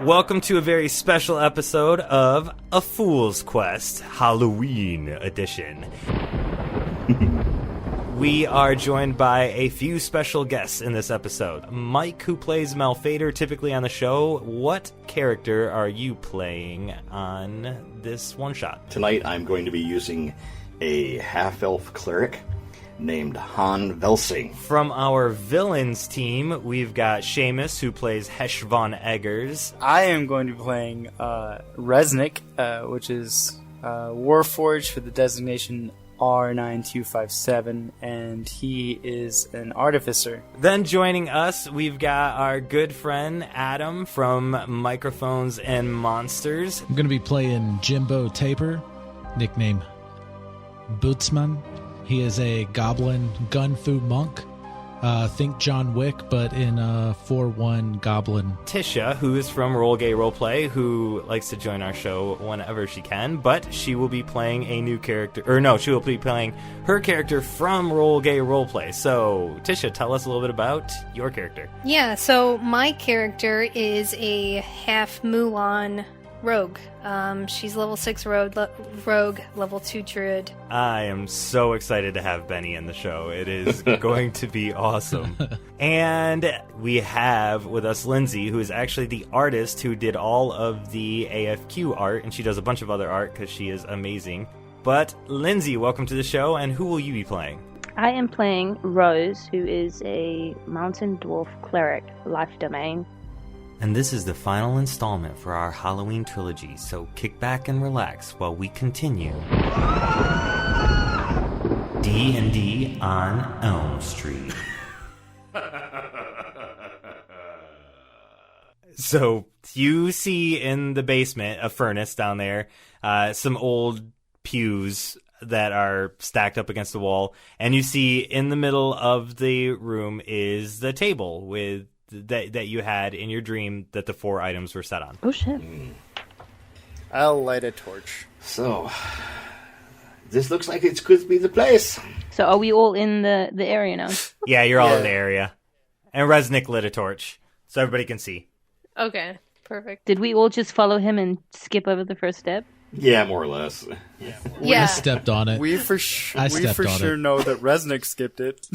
Welcome to a very special episode of A Fool's Quest, Halloween edition. We are joined by a few special guests in this episode. Mike, who plays Malfader typically on the show, what character are you playing on this one-shot? Tonight I'm going to be using a half-elf cleric named Han Velsing. From our villains team, we've got Shamas, who plays Hesh von Eggers. I am going to be playing Reznik, which is Warforged for the designation R9257, and he is an artificer. Then joining us, we've got our good friend Adam from Microphones and Monsters. I'm going to be playing Jimbo Taper, nickname Butzemann. He is a goblin gun fu monk. Think John Wick, but in a 4-1 goblin. Tisha, who is from Roll Gay Roleplay, who likes to join our show whenever she can, but she will be playing a new character. Or no, she will be playing her character from Roll Gay Roleplay. So, Tisha, tell us a little bit about your character. Yeah, so my character is a half Mulan rogue. She's level 6 rogue, level 2 druid. I am so excited to have Benny in the show. It is going to be awesome. And we have with us Lindsay, who is actually the artist who did all of the AFQ art, and she does a bunch of other art because she is amazing. But Lindsay, welcome to the show, and who will you be playing? I am playing Rose, who is a mountain dwarf cleric, life domain. And this is the final installment for our Halloween trilogy, so kick back and relax while we continue. D&D on Elm Street. So, you see in the basement a furnace down there, some old pews that are stacked up against the wall, and you see in the middle of the room is the table with that you had in your dream that the 4 items were set on. Oh, shit. I'll light a torch. So, this looks like it could be the place. So are we all in the area now? Yeah, you're all in the area. And Reznik lit a torch, so everybody can see. Okay, perfect. Did we all just follow him and skip over the first step? Yeah, more or less. Yeah. I stepped on it. We for sure know that Reznik skipped it.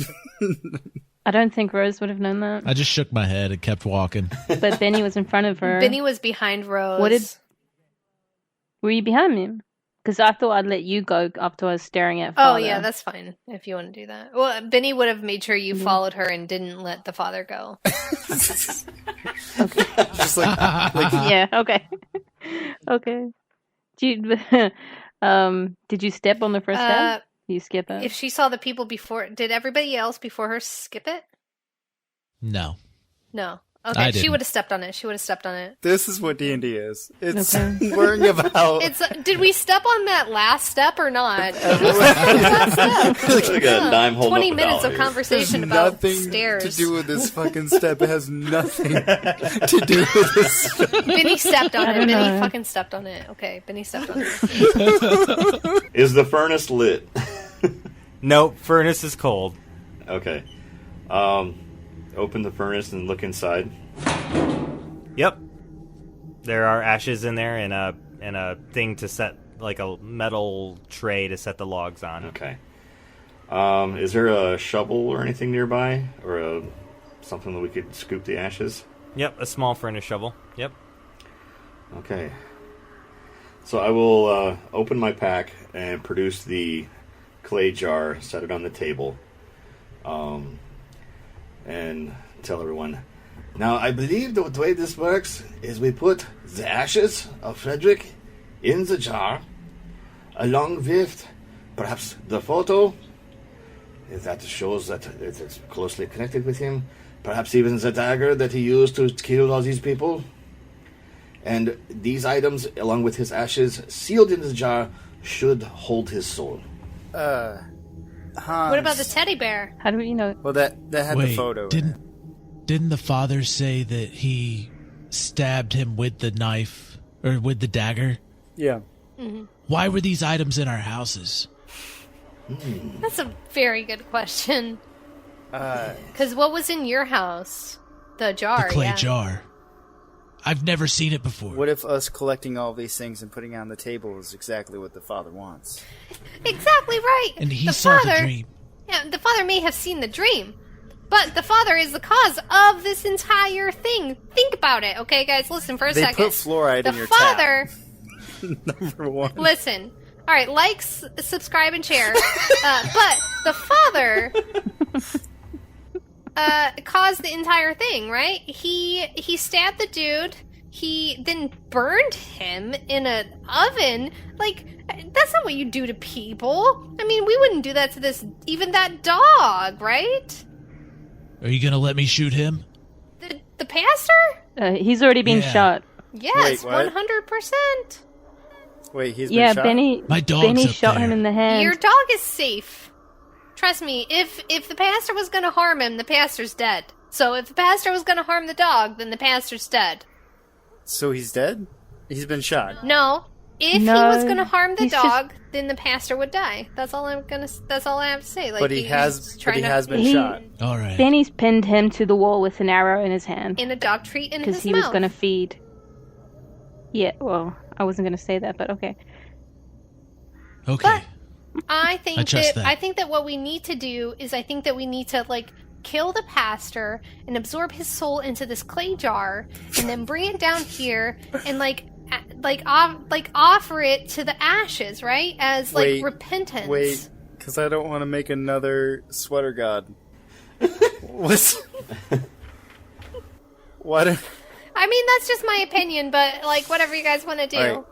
I don't think Rose would have known that. I just shook my head and kept walking. But Benny was in front of her. Benny was behind Rose. Were you behind me? Because I thought I'd let you go after I was staring at Father. Oh, yeah, that's fine, if you want to do that. Well, Benny would have made sure you followed her and didn't let the father go. Okay. Just like Yeah, okay. Okay. Did you step on the first step? You skip it? If she saw the people before... Did everybody else before her skip it? No. No. I Okay, didn't. she would have stepped on it. this is what D&D is. It's Okay. worrying about. Did we step on that last step or not? Looks like a dime holding 20 up a minutes dollar of here. conversation There's about nothing stairs. to do with this fucking step. It has nothing to do with this. Benny stepped on I it. don't Benny know. fucking stepped on it. Okay, Benny stepped on it. Is the furnace lit? Nope, furnace is cold. Okay. Open the furnace and look inside. Yep. There are ashes in there and a thing to set, like a metal tray to set the logs on. Okay. Is there a shovel or anything nearby? Or something that we could scoop the ashes? Yep, a small furnace shovel. Yep. Okay. So I will open my pack and produce the clay jar, set it on the table, and tell everyone, now I believe the way this works is we put the ashes of Frederick in the jar, along with perhaps the photo, if that shows that it's closely connected with him, perhaps even the dagger that he used to kill all these people. And these items, along with his ashes, sealed in the jar, should hold his soul. Hans. What about the teddy bear? How do we know? Well, that had Wait, the photo. in it. didn't the father say that he stabbed him with the knife or with the dagger? Yeah. Mm-hmm. Why were these items in our houses? That's a very good question. Because what was in your house? The jar, The clay yeah. jar. I've never seen it before. What if us collecting all these things and putting it on the table is exactly what the Father wants? Exactly right. And he saw the dream. Yeah, the Father may have seen the dream, but the Father is the cause of this entire thing. Think about it, okay, guys? Listen for a second. They put fluoride in your Father, tap. Number one. Listen. All right, like, subscribe, and share. But the Father caused the entire thing, right? He stabbed the dude. He then burned him in an oven. Like, that's not what you do to people. I mean, we wouldn't do that to even that dog, right? Are you gonna let me shoot him? The pastor? He's already been shot. Yes, Wait, what? 100%. Wait, he's been shot? My dog's Benny up shot there. him in the hand. Your dog is safe. Trust me, if the pastor was going to harm him, the pastor's dead. So if the pastor was going to harm the dog, then the pastor's dead. So he's dead? He's been shot? No. If he No, was going to harm the he's dog, then the pastor would die. That's all that's all I have to say. Like, But he has been He- shot. All right. Benny's pinned him to the wall with an arrow in his hand in a dog treat in his because he mouth. was going to feed. Yeah, well, I wasn't going to say that, but okay. Okay. I think trust that. I think that what we need to do is we need to like kill the pastor and absorb his soul into this clay jar and then bring it down here and offer it to the ashes, right? As like repentance. Wait, because I don't want to make another sweater god. What's... What? I mean, that's just my opinion, but like whatever you guys want to do. All right.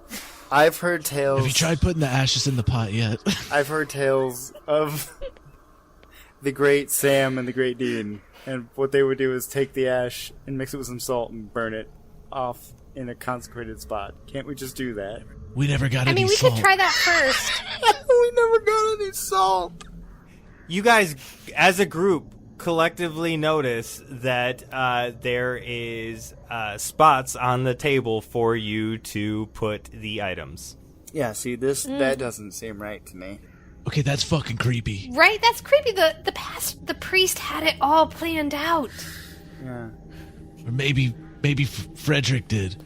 I've heard tales... Have you tried putting the ashes in the pot yet? I've heard tales of the Great Sam and the Great Dean, and what they would do is take the ash and mix it with some salt and burn it off in a consecrated spot. Can't we just do that? We never got any we salt. could try that first. We never got any salt. You guys, as a group, collectively notice that there is spots on the table for you to put the items. Yeah, see, that doesn't seem right to me. Okay, that's fucking creepy. Right? That's creepy. The priest had it all planned out. Yeah. Or maybe Frederick did.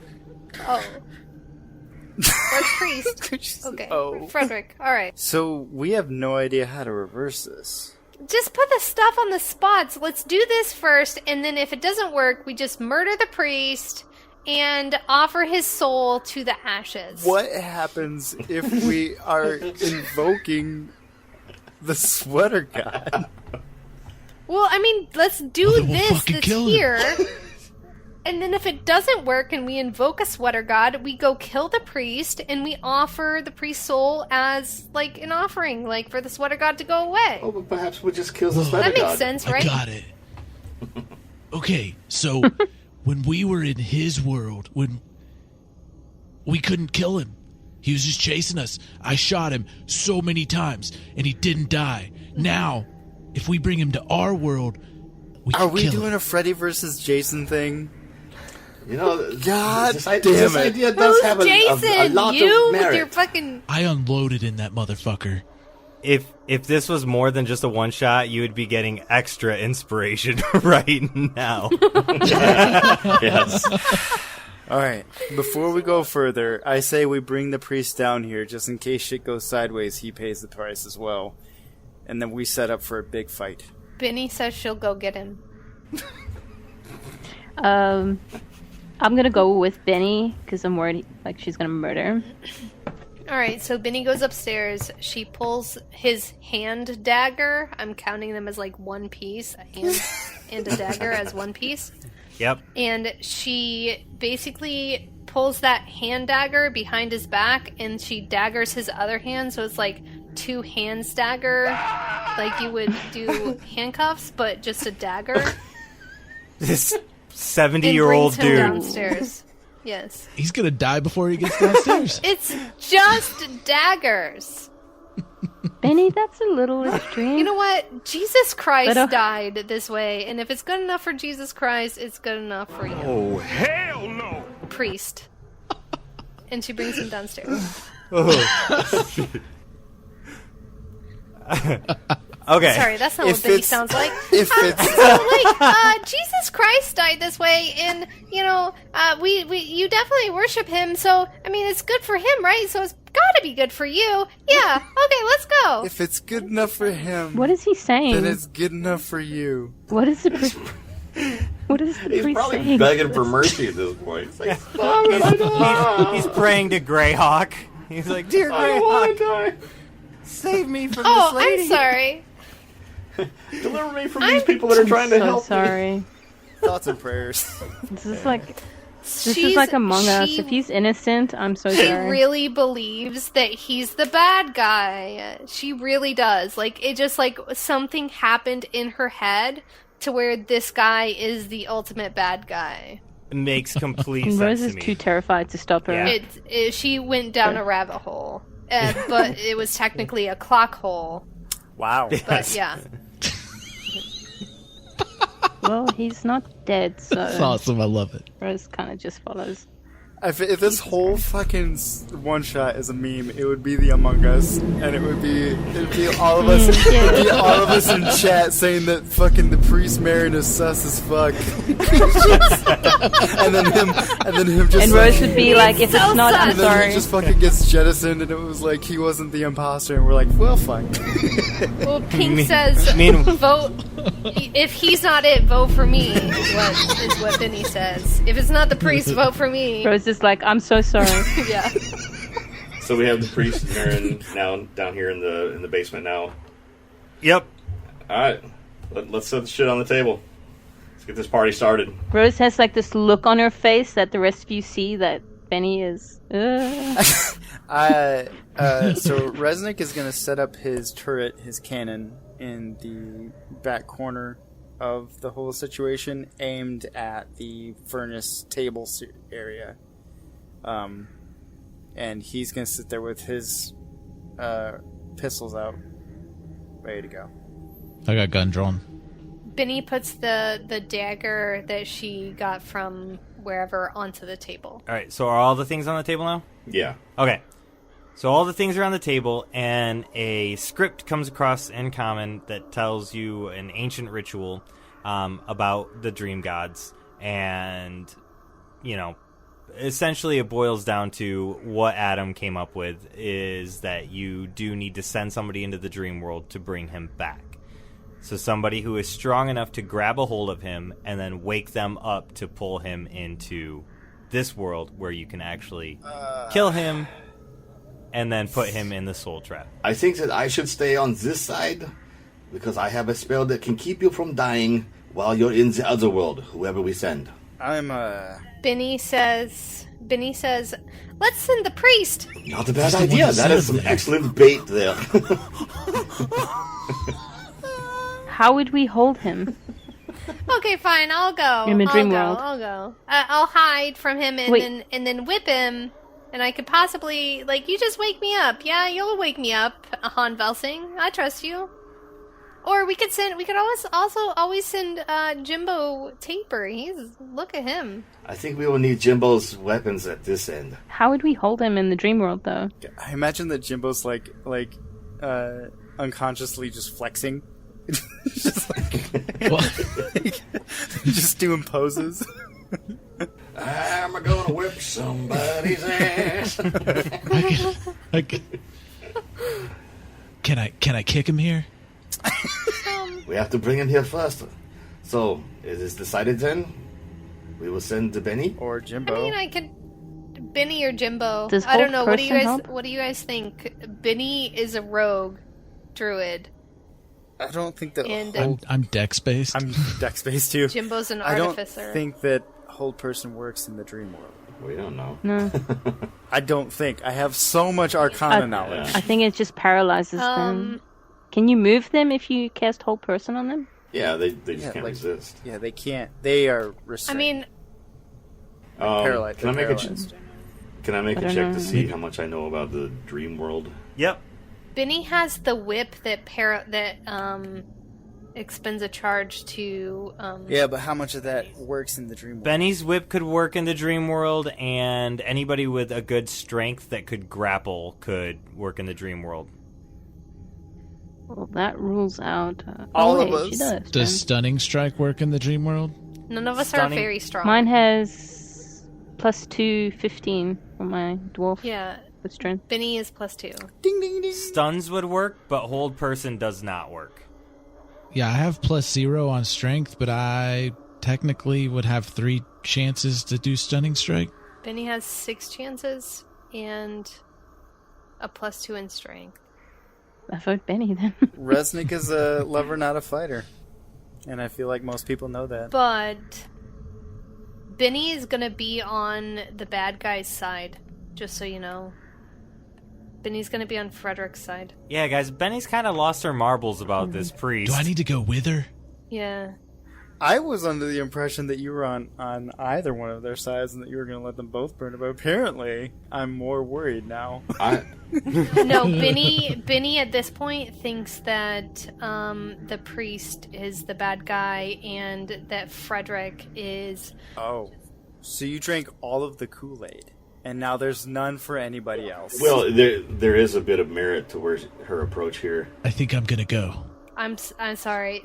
Oh. Or priest. Okay. Oh. Frederick. All right. So we have no idea how to reverse this. Just put the stuff on the spots. Let's do this first, and then if it doesn't work, we just murder the priest and offer his soul to the ashes. What happens if we are invoking the sweater god? Well, I mean, let's do then we'll this fucking that's kill him. here. And then if it doesn't work and we invoke a sweater god, we go kill the priest and we offer the priest's soul as, like, an offering, like, for the sweater god to go away. Oh, but perhaps we just kill the sweater That god. makes sense, right? I got it. Okay, so when we were in his world, when we couldn't kill him, he was just chasing us. I shot him so many times, and he didn't die. Now, if we bring him to our world, we Are can we kill doing him. a Freddy versus Jason thing? You know, God this damn this it. idea does have Jason, a lot you of merit. with your fucking... I unloaded in that motherfucker. If this was more than just a one shot, you would be getting extra inspiration right now. Yes. All right. Before we go further, I say we bring the priest down here just in case shit goes sideways. He pays the price as well, and then we set up for a big fight. Benny says she'll go get him. I'm gonna go with Benny because I'm worried like she's gonna murder him. All right, so Benny goes upstairs. She pulls his hand dagger. I'm counting them as like one piece, a hand and a dagger as one piece. Yep. And she basically pulls that hand dagger behind his back, and she daggers his other hand, so it's like two hands dagger, like you would do handcuffs, but just a dagger. This And 70-year-old brings him dude. downstairs. Yes. He's gonna die before he gets downstairs. It's just daggers. Benny, that's a little extreme. You know what? Jesus Christ But, died this way, and if it's good enough for Jesus Christ, it's good enough for you. Oh, hell no! Priest. And she brings him downstairs. Okay. Sorry, that's not If what Benny it's- sounds like. If it's So, like, Jesus Jesus Christ died this way, and you definitely worship him. So I mean, it's good for him, right? So it's gotta be good for you. Yeah. Okay, let's go. If it's good enough for him, What is he saying? then it's good enough for you. What is the priest? What is the He's priest probably saying? begging for mercy at this point. It's like, He's praying to Greyhawk. He's like, "Dear I don't want Greyhawk, to die. save me from Oh, this lady." I'm sorry. Deliver me from these people that are trying to So help me. sorry. Thoughts and prayers. This is like She's Among Us. she- If he's innocent, I'm so She sorry. really believes that he's the bad guy. She really does. Like, it just, like, something happened in her head to where this guy is the ultimate bad guy. It makes complete And sense Rose to is me. too terrified to stop her. Yeah. She went down a rabbit hole. But it was technically a clock hole. Wow. But, yeah. Well, he's not dead, so That's awesome. I love it. Rose kind of just follows. If this whole fucking one shot is a meme, it would be the Among Us, and it'd be all of us, Yeah. it'd be all of us in chat saying that fucking the priest Merrin is sus as fuck, and then him just And Rose would be like, if so it's not, I'm sad. and then sorry. he just fucking gets jettisoned, and it was like he wasn't the imposter, and we're like, well, fine. Well, Pink says, vote. If he's not it, vote for me, is what Benny says. If it's not the priest, vote for me. Rose is like, I'm so sorry. Yeah. So we have the priest Merrin now down here in the basement now. Yep. All right, let's set the shit on the table. Let's get this party started. Rose has like this look on her face that the rest of you see that Benny is. So Reznik is going to set up his turret, his cannon, in the back corner of the whole situation, aimed at the furnace table area. And he's going to sit there with his pistols out, ready to go. I got gun drawn. Benny puts the dagger that she got from wherever onto the table. All right. So are all the things on the table now? Yeah. Okay. So all the things are on the table, and a script comes across in common that tells you an ancient ritual about the dream gods. And, essentially it boils down to what Adam came up with is that you do need to send somebody into the dream world to bring him back. So somebody who is strong enough to grab a hold of him and then wake them up to pull him into this world where you can actually kill him and then put him in the soul trap. I think that I should stay on this side because I have a spell that can keep you from dying while you're in the other world, whoever we send. Benny says, let's send the priest. Not a bad idea. That is some excellent bait there. How would we hold him? Okay, fine, I'll go. In the dream world. I'll go. I'll hide from him and then whip him. And I could possibly, you just wake me up. Yeah, you'll wake me up, Han Velsing. I trust you. Or we could always send Jimbo Taper. Look at him. I think we will need Jimbo's weapons at this end. How would we hold him in the dream world, though? I imagine that Jimbo's unconsciously just flexing. Just just doing poses. I'm gonna whip somebody's ass. Can I kick him here? We have to bring him here first. So, it is decided then? We will send to Benny? Or Jimbo. I mean, I could... Benny or Jimbo. Does I don't know. Hold Person help? What do you guys think? Benny is a rogue druid. I don't think that... And I'm dex based. I'm dex based too. Jimbo's an I artificer. don't think that Hold Person works in the dream world. We don't know. No. I don't think. I have so much Arcana knowledge. I think it just paralyzes them. Can you move them if you cast Hold Person on them? Yeah, they just can't resist. Yeah, they can't. They are restrained. I mean... paralyzed. Can I make a check know. to see how much I know about the dream world? Yep. Benny has the whip that expends a charge to... Yeah, but how much of that works in the dream world? Benny's whip could work in the dream world, and anybody with a good strength that could grapple could work in the dream world. Well, that rules out... All of wait, us. she does. Does stunning strike work in the dream world? None of us Stunning. are very strong. Mine has +2, 15 on my dwarf. Yeah. With strength. Benny is +2. Ding, ding, ding. Stuns would work, but hold person does not work. Yeah, I have +0 on strength, but I technically would have 3 chances to do stunning strike. Benny has 6 chances and a +2 in strength. I vote Benny then. Reznik is a lover, not a fighter. And I feel like most people know that. But Benny is going to be on the bad guy's side, just so you know. Benny's going to be on Frederick's side. Yeah, guys, Benny's kind of lost her marbles about this priest. Do I need to go with her? Yeah. I was under the impression that you were on either one of their sides and that you were going to let them both burn it, but apparently I'm more worried now. No, Benny at this point thinks that the priest is the bad guy and that Frederick is... Oh, so you drank all of the Kool-Aid, and now there's none for anybody else. Well, there is a bit of merit to her approach here. I think I'm gonna go. I'm sorry.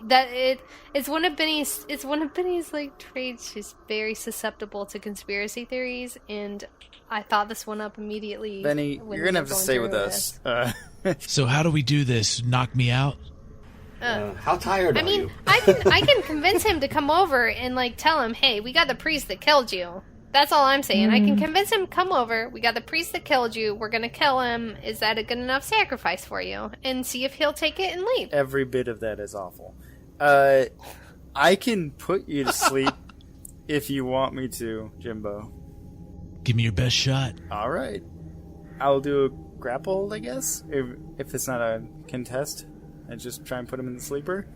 It's one of Benny's like traits. She's very susceptible to conspiracy theories, and I thought this one up immediately. Benny, when you're gonna we have were to going stay through with us. So how do we do this? Knock me out? How tired I are mean, you? I can convince him to come over and like tell him, hey, we got the priest that killed you. That's all I'm saying. I can convince him, come over. We got the priest that killed you. We're gonna kill him. Is that a good enough sacrifice for you? And see if he'll take it and leave. Every bit of that is awful. I can put you to sleep if you want me to, Jimbo. Give me your best shot. All right. I'll do a grapple, I guess, if it's not a contest. And just try and put him in the sleeper.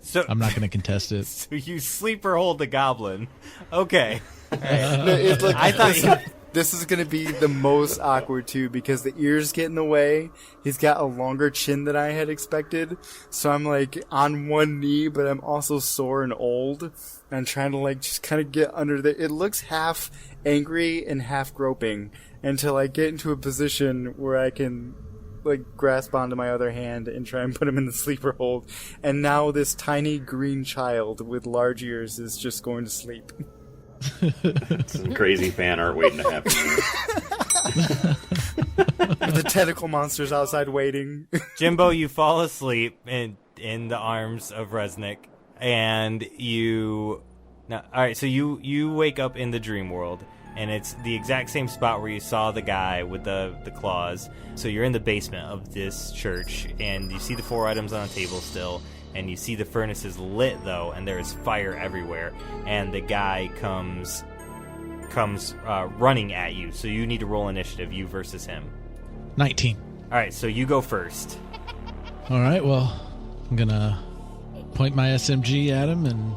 So I'm not going to contest it. So you sleeper hold the goblin. Okay. No, it's like, I thought this is going to be the most awkward, too, because the ears get in the way. He's got a longer chin than I had expected. So I'm, like, on one knee, but I'm also sore and old. And I'm trying to, like, just kind of get under there. It looks half angry and half groping until I get into a position where I can, like, grasp onto my other hand and try and put him in the sleeper hold. And now this tiny green child with large ears is just going to sleep. Some crazy fan art waiting to happen. The tentacle monster's outside waiting. Jimbo, you fall asleep in the arms of Reznik, and all right, so you wake up in the dream world, and it's the exact same spot where you saw the guy with the claws. So you're in the basement of this church, and you see the 4 items on the table still, and you see the furnace is lit, though, and there is fire everywhere, and the guy comes running at you, so you need to roll initiative, you versus him. 19. All right, so you go first. All right, well, I'm going to point my SMG at him and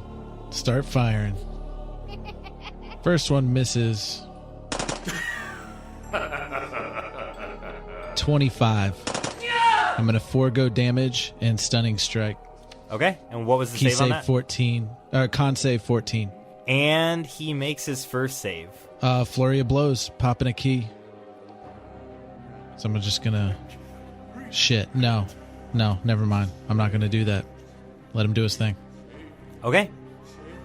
start firing. First one misses. 25. I'm going to forego damage and stunning strike. Okay, and what was the Key save on save that? 14. Con save 14. And he makes his first save. Flurry of blows, popping a key. So I'm just gonna... Shit, no, never mind. I'm not gonna do that. Let him do his thing. Okay,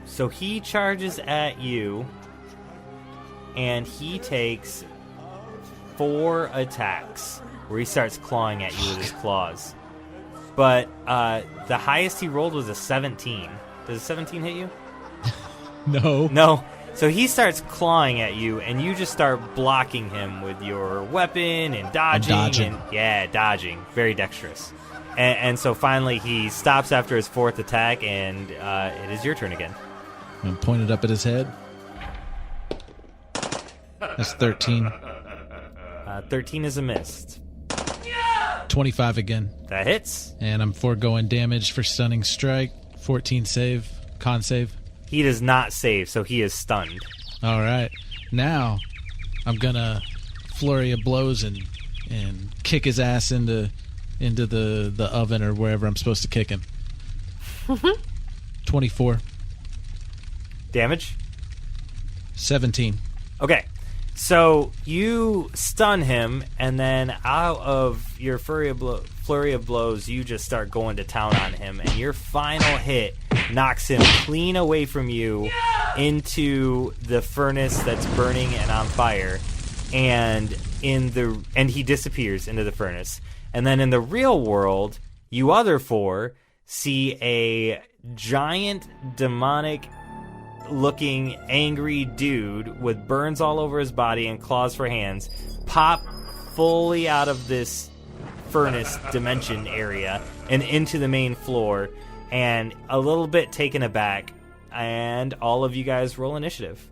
so he charges at you, and he takes 4 attacks, where he starts clawing at you with his claws. But the highest he rolled was a 17. Does a 17 hit you? No. No. So he starts clawing at you, and you just start blocking him with your weapon and dodging. Dodging. Very dexterous. And so finally he stops after his 4th attack, and it is your turn again. I'm pointed up at his head. That's 13. 13 is a miss. 25 again. That hits. And I'm foregoing damage for stunning strike. 14 save. Con save. He does not save, so he is stunned. All right. Now I'm gonna flurry of blows and kick his ass into the oven or wherever I'm supposed to kick him. 24. Damage? 17. Okay. So you stun him, and then out of your flurry of blows, you just start going to town on him, and your final hit knocks him clean away from you into the furnace that's burning and on fire, and he disappears into the furnace. And then in the real world, you other four see a giant demonic looking angry dude with burns all over his body and claws for hands pop fully out of this furnace dimension area and into the main floor, and a little bit taken aback, and all of you guys roll initiative.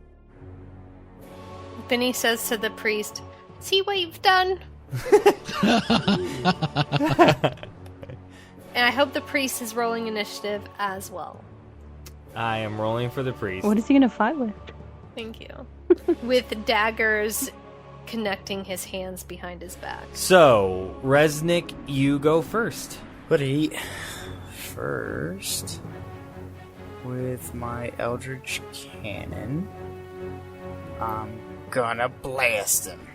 Benny says to the priest, "See what you've done?" And I hope the priest is rolling initiative as well. I am rolling for the priest. What is he going to fight with? Thank you. With daggers connecting his hands behind his back. So, Reznik, you go first. Buddy, first, with my Eldritch Cannon, I'm gonna blast him.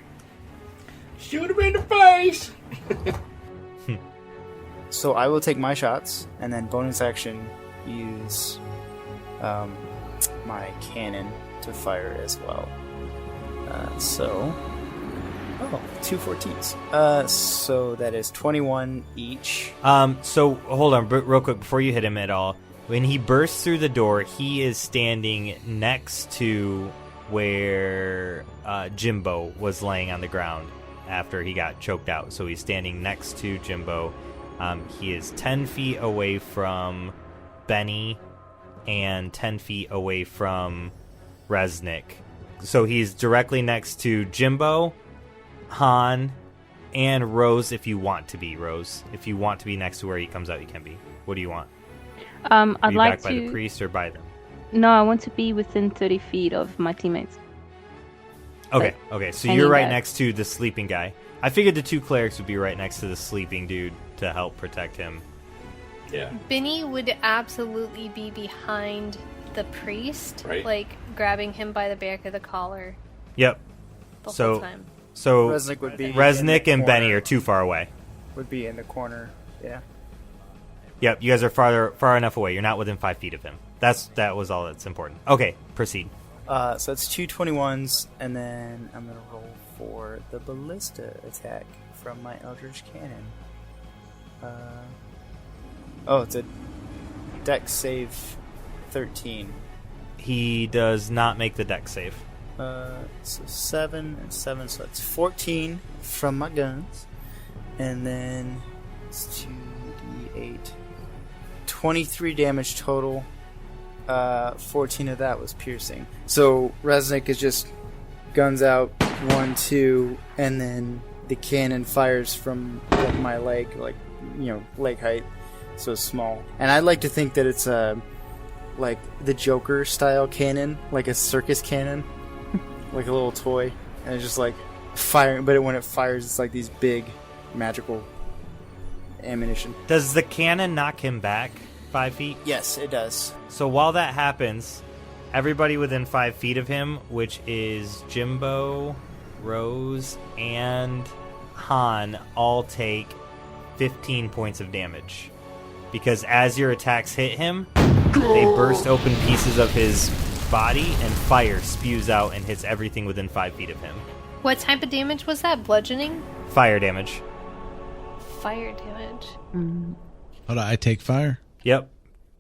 Shoot him in the face! So I will take my shots, and then bonus action use my cannon to fire as well. Two 14s. So that is 21 each. So hold on, real quick, before you hit him at all. When he bursts through the door, he is standing next to where Jimbo was laying on the ground after he got choked out. So he's standing next to Jimbo. He is 10 feet away from Benny and 10 feet away from Reznik. So he's directly next to Jimbo, Han, and Rose if you want to be, Rose. If you want to be next to where he comes out, you can be. What do you want? I'd like back by the priest or by them? No, I want to be within 30 feet of my teammates. Okay, so you're right next to the sleeping guy. I figured the two clerics would be right next to the sleeping dude to help protect him. Yeah. Benny would absolutely be behind the priest, right. Like grabbing him by the back of the collar. Yep. The whole time. So Reznik would be Reznik and Benny are too far away. Would be in the corner. Yeah. Yep, you guys are far enough away. You're not within 5 feet of him. That was all that's important. Okay, proceed. So that's two 21s, and then I'm gonna roll for the ballista attack from my Eldritch Cannon. It's a dex save 13. He does not make the dex save. So 7 and 7, so that's 14 from my guns. And then it's 2d8. 23 damage total. 14 of that was piercing. So Reznik is just guns out, 1, 2, and then the cannon fires from my leg, leg height, so small. And I'd like to think that it's like the Joker style cannon, like a circus cannon, like a little toy, and it's just like firing. But when it fires, it's like these big magical ammunition. Does the cannon knock him back 5 feet? Yes, it does. So while that happens, everybody within 5 feet of him, which is Jimbo, Rose, and Han, all take 15 points of damage. Because as your attacks hit him, they burst open pieces of his body, and fire spews out and hits everything within 5 feet of him. What type of damage was that? Bludgeoning? Fire damage. Fire damage. Hold on, I take fire? Yep.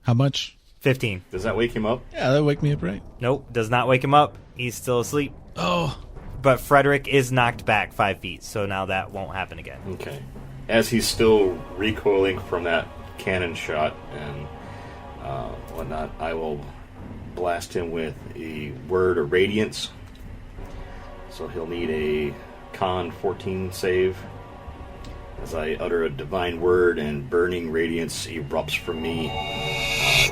How much? 15. Does that wake him up? Yeah, that'll wake me up, right? Nope, does not wake him up. He's still asleep. Oh. But Frederick is knocked back 5 feet, so now that won't happen again. Okay. As he's still recoiling from that cannon shot and whatnot, I will blast him with a word of radiance. So he'll need a con 14 save. As I utter a divine word and burning radiance erupts from me.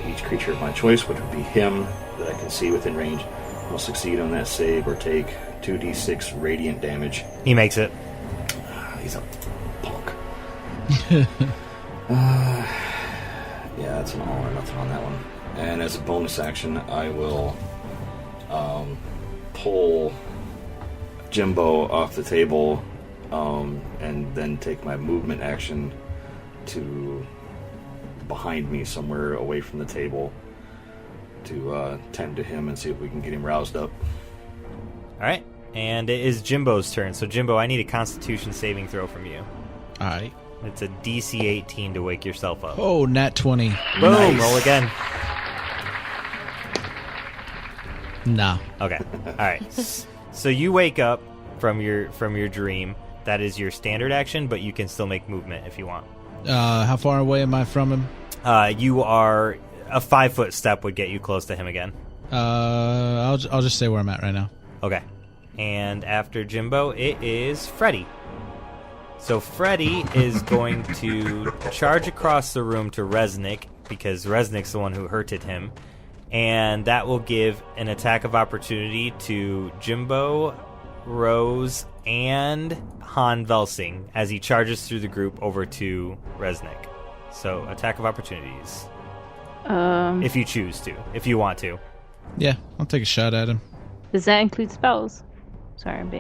Each creature of my choice, which would be him that I can see within range, will succeed on that save or take 2d6 radiant damage. He makes it. He's a punk. Yeah, that's an all or nothing on that one. And as a bonus action, I will pull Jimbo off the table and then take my movement action to behind me somewhere away from the table to tend to him and see if we can get him roused up. All right. And it is Jimbo's turn. So, Jimbo, I need a Constitution saving throw from you. All right. It's a DC 18 to wake yourself up. Oh, nat 20. Boom! Nice. Roll again. Nah. Okay. All right. So you wake up from your dream. That is your standard action, but you can still make movement if you want. How far away am I from him? You are a 5-foot step would get you close to him again. I'll just say where I'm at right now. Okay. And after Jimbo, it is Freddy. So Freddy is going to charge across the room to Reznik, because Reznik's the one who hurted him. And that will give an attack of opportunity to Jimbo, Rose, and Han Velsing as he charges through the group over to Reznik. So, attack of opportunities. If you choose to. If you want to. Yeah, I'll take a shot at him. Does that include spells? Sorry, I'm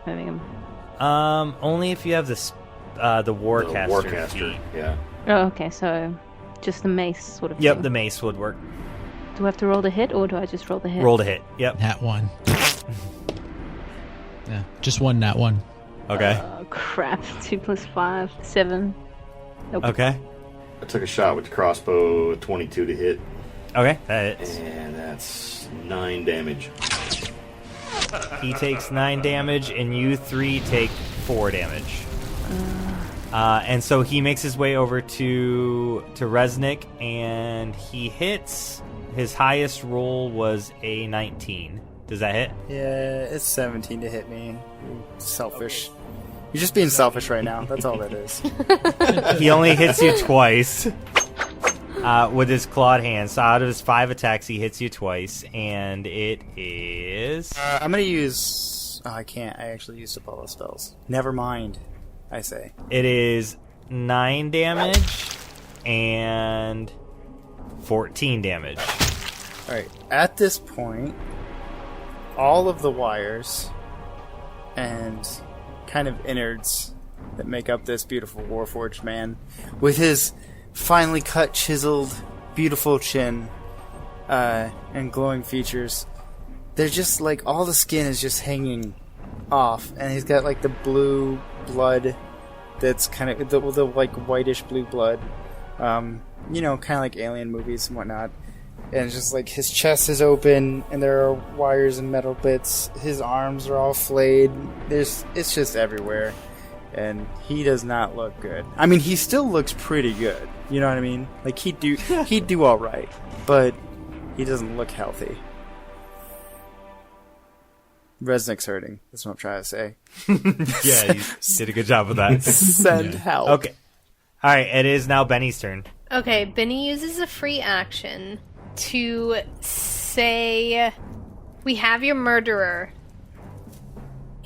having him. Only if you have the Warcaster feat. Yeah. Oh, okay, so just the mace sort of Yep, thing. the mace would work. Do I have to roll the hit, or do I just roll the hit? Roll to hit. Yep. Nat 1. Yeah, just one nat 1. Okay. Crap. 2 + 5, 7. Nope. Okay. I took a shot with the crossbow, 22 to hit, Okay, that hits. and that's 9 damage. He takes 9 damage, and you 3 take 4 damage. And so he makes his way over to Reznik, and he hits. His highest roll was a 19. Does that hit? Yeah, it's 17 to hit me. Selfish. You're just being selfish right now. That's all that is. He only hits you twice with his clawed hand. So out of his 5 attacks, he hits you twice, and it is... I'm going to use... Oh, I can't. I actually used up all the spells. Never mind, I say. It is 9 damage and 14 damage. Alright, at this point, all of the wires and kind of innards that make up this beautiful Warforged man, with his finely cut, chiseled, beautiful chin and glowing features, they're just like, all the skin is just hanging off, and he's got like the blue blood that's kind of the like whitish blue blood, you know, kind of like alien movies and whatnot. And it's just like his chest is open, and there are wires and metal bits. His arms are all flayed. It's just everywhere, and he does not look good. I mean, he still looks pretty good. You know what I mean? Like he'd do all right, but he doesn't look healthy. Reznik's hurting. That's what I'm trying to say. Yeah, you did a good job with that. Send help. Okay. All right, it is now Benny's turn. Okay, Benny uses a free action to say, "We have your murderer,"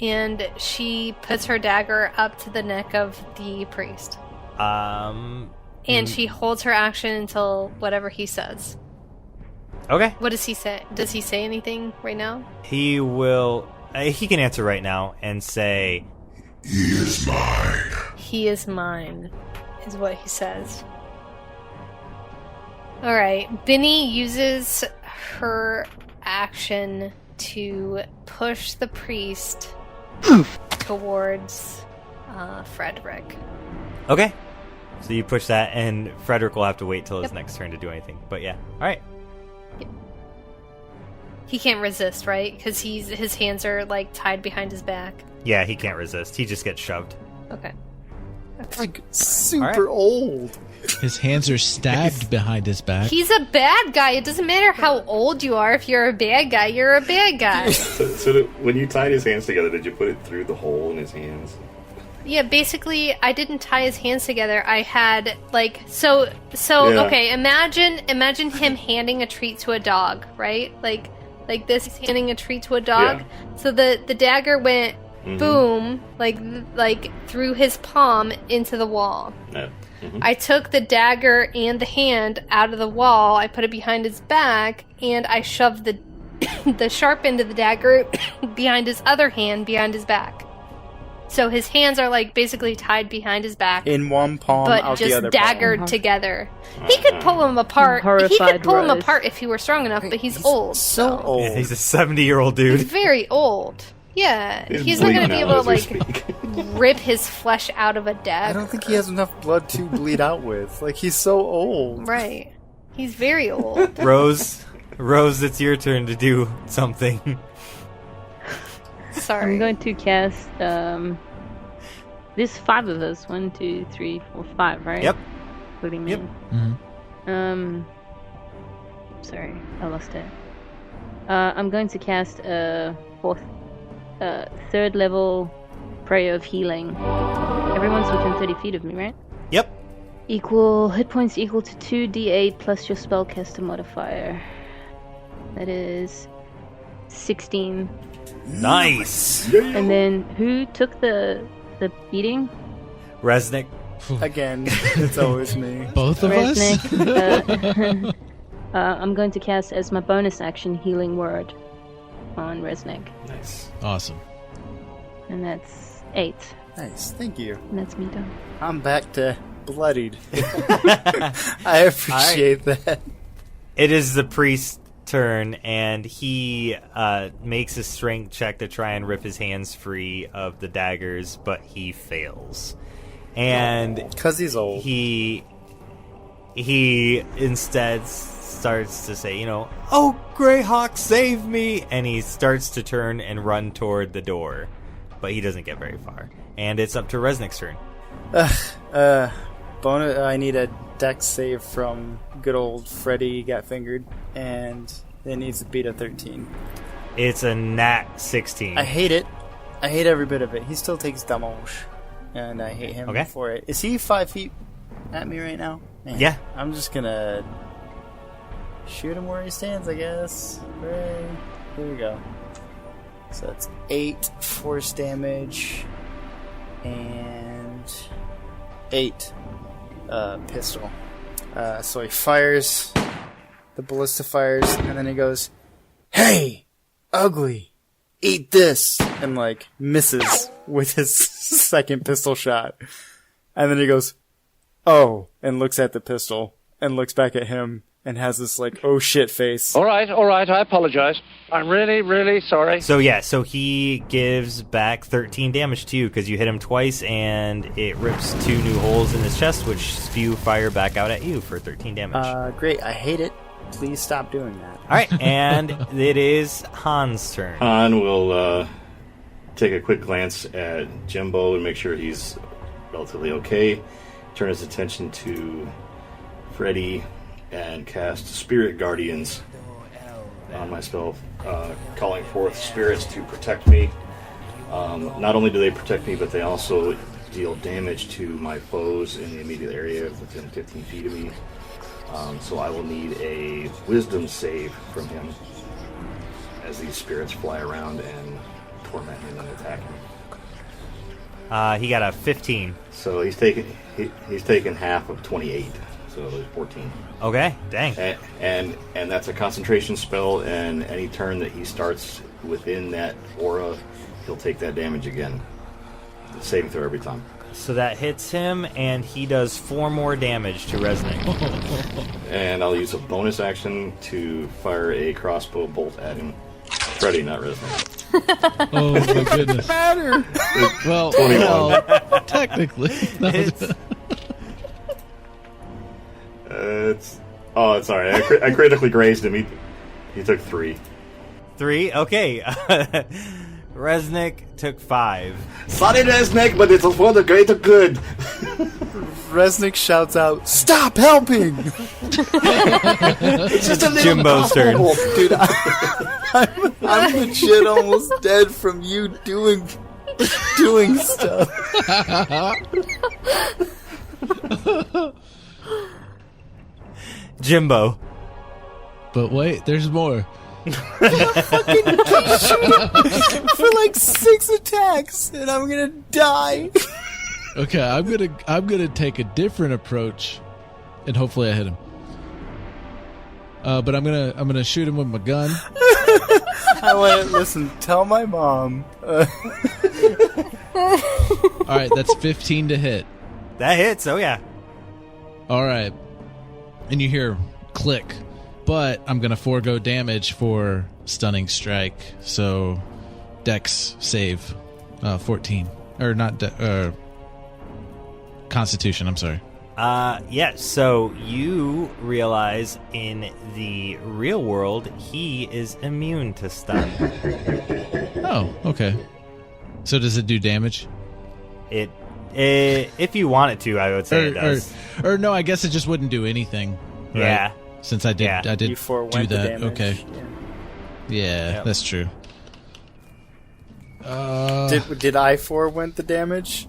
and she puts her dagger up to the neck of the priest. And she holds her action until whatever he says. Okay. What does he say? Does he say anything right now? He will... he can answer right now and say... He is mine. He is mine, is what he says. Alright, Benny uses her action to push the priest towards Frederick. Okay. So you push that, and Frederick will have to wait till his next turn to do anything. But yeah. Alright. He can't resist, right? Because his hands are like tied behind his back. Yeah, he can't resist. He just gets shoved. Okay. Like super old. His hands are stabbed behind his back. He's a bad guy. It doesn't matter how old you are. If you're a bad guy, you're a bad guy. So when you tied his hands together, did you put it through the hole in his hands? Yeah, basically, I didn't tie his hands together. I had like so. Yeah. Okay, imagine him handing a treat to a dog, right? Like this, he's handing a treat to a dog. Yeah. So the dagger went boom, like through his palm into the wall. No. Mm-hmm. I took the dagger and the hand out of the wall. I put it behind his back, and I shoved the sharp end of the dagger behind his other hand behind his back. So his hands are like basically tied behind his back, In one palm, but out the just other daggered palm. together. He could pull them apart. He Horrified could pull them Rose. apart if he were strong enough, but he's old. So old. Yeah, he's a 70-year-old dude. He's very old. Yeah, he's not bleeding going to be out able to as we like speak. rip his flesh out of a I dagger. don't think he has enough blood to bleed out with. Like, he's so old. Right. He's very old. Rose, it's your turn to do something. Sorry. I'm going to cast. There's 5 of us. 1, 2, 3, 4, 5, right? Yep. Including me. Yep. Sorry, I lost it. I'm going to cast a 3rd level prayer of healing. Everyone's within 30 feet of me, right? Yep. Equal hit points equal to 2d8 plus your spellcaster modifier. That is 16. Nice. And then who took the beating? Reznik. Again, it's always me. Both of us? Reznik. I'm going to cast as my bonus action Healing Word on Reznik. Nice. Awesome. And that's 8. Nice, thank you. And that's me done. I'm back to bloodied. I appreciate that. It is the priest's turn, and he makes a strength check to try and rip his hands free of the daggers, but he fails. And Because he's old. he instead starts to say, "Oh, Greyhawk, save me!" And he starts to turn and run toward the door, but he doesn't get very far. And it's up to Reznik's turn. I need a dex save from good old Freddy got fingered, and it needs to beat a 13. It's a nat 16. I hate it. I hate every bit of it. He still takes damage, and I hate him Okay. for it. Is he 5 feet at me right now? Man, Yeah. I'm just gonna shoot him where he stands, I guess. Hooray. Here we go. So that's 8 force damage and 8 pistol. So he fires, the ballista fires, and then he goes, "Hey, ugly, eat this," and like misses with his second pistol shot. And then he goes, "Oh," and looks at the pistol and looks back at him and has this like, "Oh shit" face. All right, I apologize. I'm really, really sorry. So he gives back 13 damage to you because you hit him twice, and it rips 2 new holes in his chest, which spew fire back out at you for 13 damage. Great. I hate it. Please stop doing that. All right, and it is Han's turn. Han will take a quick glance at Jimbo and make sure he's relatively okay. Turn his attention to Freddy and cast Spirit Guardians on my spell, calling forth spirits to protect me. Not only do they protect me, but they also deal damage to my foes in the immediate area within 15 feet of me. So I will need a wisdom save from him as these spirits fly around and torment him and attack him. He got a 15. So he's taken half of 28, so 14. Okay, dang. And that's a concentration spell, and any turn that he starts within that aura, he'll take that damage again. Saving throw every time. So that hits him, and he does 4 more damage to Reznik. And I'll use a bonus action to fire a crossbow bolt at him. Freddy, not Reznik. Oh my goodness. Matter. Well, 21. technically. Sorry. I critically grazed him. He took 3. 3? Okay. Reznik took 5. Sorry, Reznik, but it's for the greater good. Reznik shouts out, "Stop helping!" It's just a little Jimbo's turn. Dude, I'm legit almost dead from you doing stuff. Jimbo. But wait, there's more. For like 6 attacks, and I'm gonna die. Okay, I'm gonna take a different approach, and hopefully I hit him. But I'm gonna shoot him with my gun. Listen, tell my mom. All right, that's 15 to hit. That hits, oh yeah. All right. And you hear click. But I'm going to forego damage for stunning strike. So Dex save 14. Or not Constitution, I'm sorry. Yeah, so you realize in the real world he is immune to stun. Oh, okay. So does it do damage? It if you want it to, I would say it does. Or no, I guess it just wouldn't do anything. Right? Yeah. Since I did You do forewent the that. damage. Okay. Yeah, Yep. that's true. Did I forewent the damage?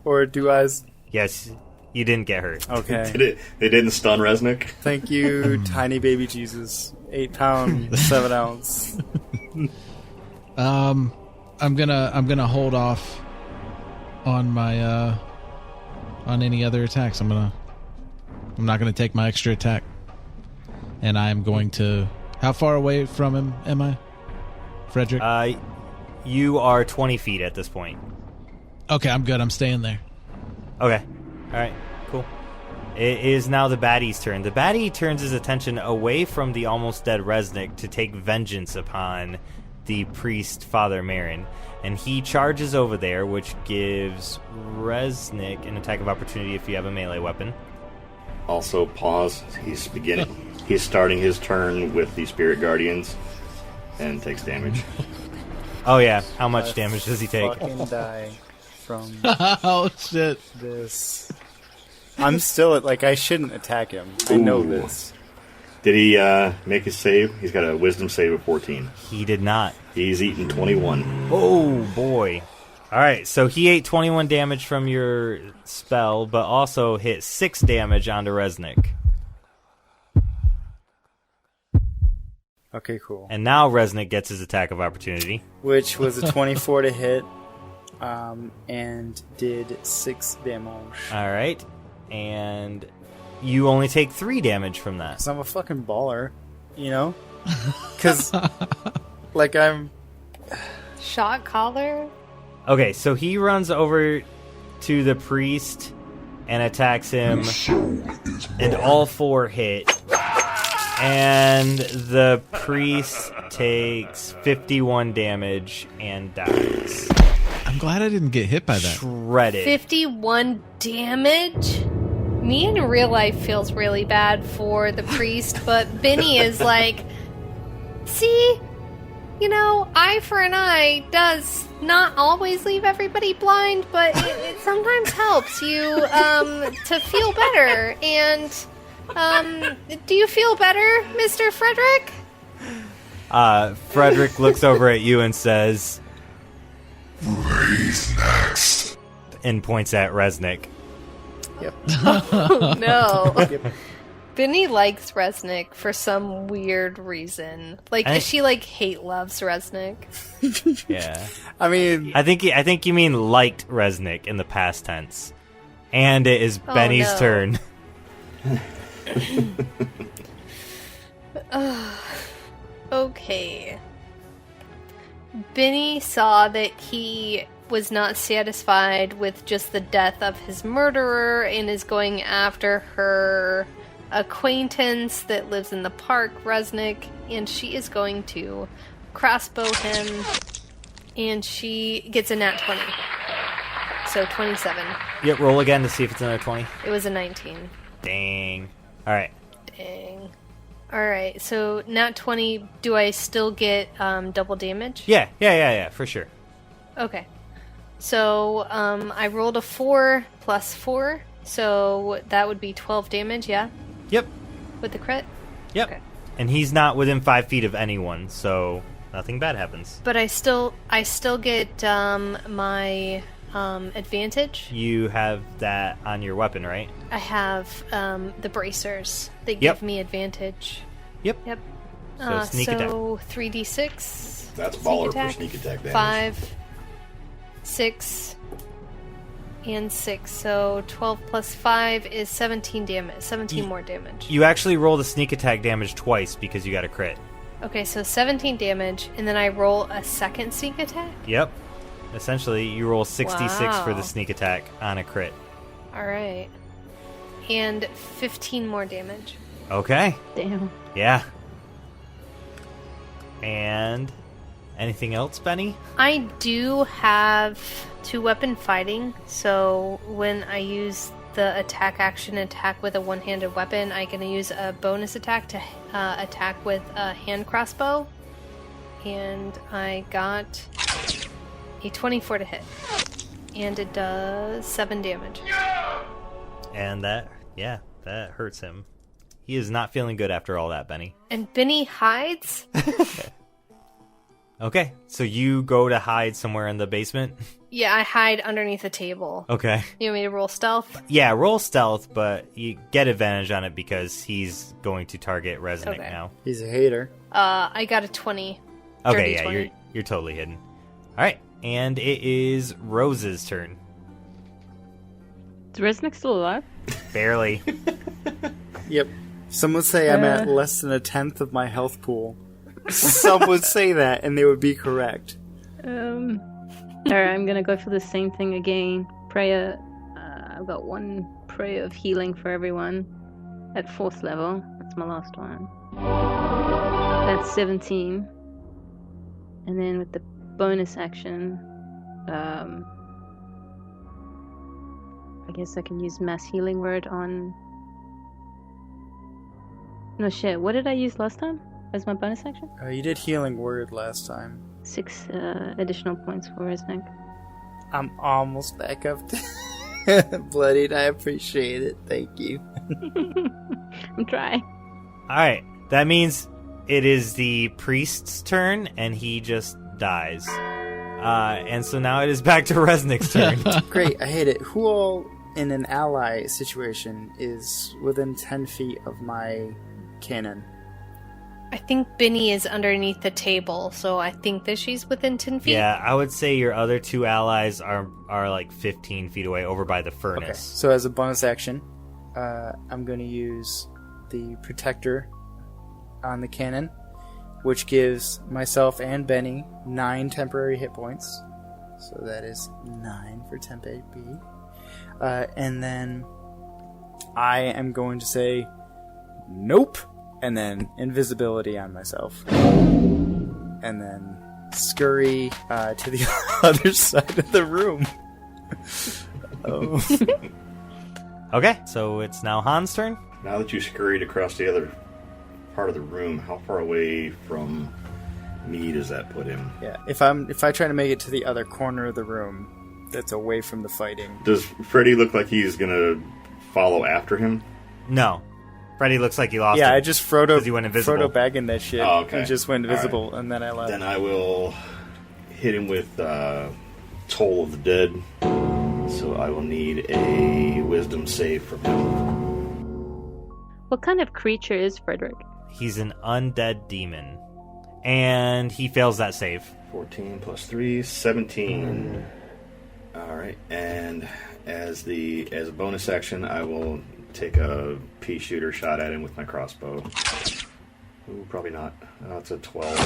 Or do I... Yes, you didn't get hurt. Okay. They didn't stun Reznik? Thank you, tiny baby Jesus. 8 pound, 7 ounce. I'm gonna hold off on my on any other attacks. I'm not gonna take my extra attack. And I'm going to... How far away from him am I, Frederick? You are 20 feet at this point. Okay, I'm good. I'm staying there. Okay. Alright, cool. It is now the baddie's turn. The baddie turns his attention away from the almost dead Reznik to take vengeance upon the priest, Father Merrin. And he charges over there, which gives Reznik an attack of opportunity if you have a melee weapon. Also, pause. He's starting his turn with the Spirit Guardians and takes damage. Oh yeah, how much damage does he take? Fucking die from Oh, shit. this. I'm still at, I shouldn't attack him. I know Ooh. this. Did he make his save? He's got a wisdom save of 14. He did not. He's eaten 21. Oh boy. Alright, so he ate 21 damage from your spell, but also hit 6 damage onto Reznik. Okay, cool. And now Reznik gets his attack of opportunity. Which was a 24 to hit, and did 6 damage. Alright. And you only take 3 damage from that. Because I'm a fucking baller, you know? Because, I'm... Shot collar? Okay, so he runs over to the priest and attacks him, and all 4 hit. And the priest takes 51 damage and dies. I'm glad I didn't get hit by that. Shredded. 51 damage? Me in real life feels really bad for the priest, but Benny is like, see, eye for an eye does not always leave everybody blind, but it sometimes helps you to feel better. And do you feel better, Mr. Frederick? Frederick looks over at you and says, Who's next? and points at Reznik. Yep. Oh, no. Yep. Benny likes Reznik for some weird reason. She hate loves Reznik. Yeah. I mean... I think you mean liked Reznik in the past tense. And it is Benny's no. turn. Okay. Benny saw that he was not satisfied with just the death of his murderer and is going after her acquaintance that lives in the park, Reznik, and she is going to crossbow him, and she gets a nat 20. So 27. Yep, roll again to see if it's another 20. It was a 19. Dang. Alright. Dang. Alright, so nat 20, do I still get double damage? Yeah, for sure. Okay. So, I rolled a 4 plus 4, so that would be 12 damage, yeah? Yep. With the crit? Yep. Okay. And he's not within 5 feet of anyone, so nothing bad happens. But I still get my advantage. You have that on your weapon, right? I have the bracers. They Yep. give me advantage. Yep. Yep. So sneak attack. So 3d6. That's baller for sneak attack damage. 5, 6, and 6. So 12 plus 5 is 17 damage. 17 more damage. You actually roll the sneak attack damage twice because you got a crit. Okay, so 17 damage, and then I roll a second sneak attack? Yep. essentially, you roll 66 for the Wow. sneak attack on a crit. All right. And 15 more damage. Okay. Damn. Yeah. And anything else, Benny? I do have 2-weapon fighting, so when I use the attack action attack with a one-handed weapon, I can use a bonus attack to attack with a hand crossbow. And I got a 24 to hit. And it does 7 damage. And that hurts him. He is not feeling good after all that, Benny. And Benny hides? Okay, so you go to hide somewhere in the basement? Yeah, I hide underneath a table. Okay. You want me to roll stealth? Yeah, roll stealth, but you get advantage on it because he's going to target Reznik Okay. now. He's a hater. I got a 20. Okay, Dirty yeah, 20. you're totally hidden. All right, and it is Rose's turn. Is Reznik still alive? Barely. Yep. Some would say I'm at less than 1/10 of my health pool. Some would say that, and they would be correct. Alright, I'm gonna go for the same thing again. Prayer. I've got 1 prayer of healing for everyone at 4th level. That's my last one. That's 17. And then with the bonus action, I guess I can use mass healing word on. No shit. What did I use last time as my bonus action? You did healing word last time. 6 additional points for Reznik. I'm almost back up to bloodied. I appreciate it. Thank you. I'm trying. All right, that means it is the priest's turn, and he just dies. And so now it is back to Reznik's turn. Great. I hate it. Who all in an ally situation is within 10 feet of my cannon? I think Benny is underneath the table, so I think that she's within 10 feet. Yeah, I would say your other 2 allies are like 15 feet away over by the Okay. furnace. So as a bonus action, I'm going to use the protector on the cannon, which gives myself and Benny 9 temporary hit points. So that is 9 for temp AP. And then I am going to say, nope, and then invisibility on myself. And then scurry to the other side of the room. Oh. Okay, so it's now Han's turn. Now that you scurried across the other part of the room, how far away from me does that put him? Yeah, if I try to make it to the other corner of the room that's away from the fighting. Does Freddy look like he's gonna follow after him? No. Freddy looks like he lost Yeah, it. I just Frodo 'cause he went invisible. Frodo bagging that shit. Oh, okay. He just went All right. invisible, and then I left. Then I will hit him with Toll of the Dead. So I will need a wisdom save from him. What kind of creature is Frederick? He's an undead demon. And he fails that save. 14 plus 3, 17. Alright, and as a bonus action, I will take a pea shooter shot at him with my crossbow. Ooh, probably not. It's a 12.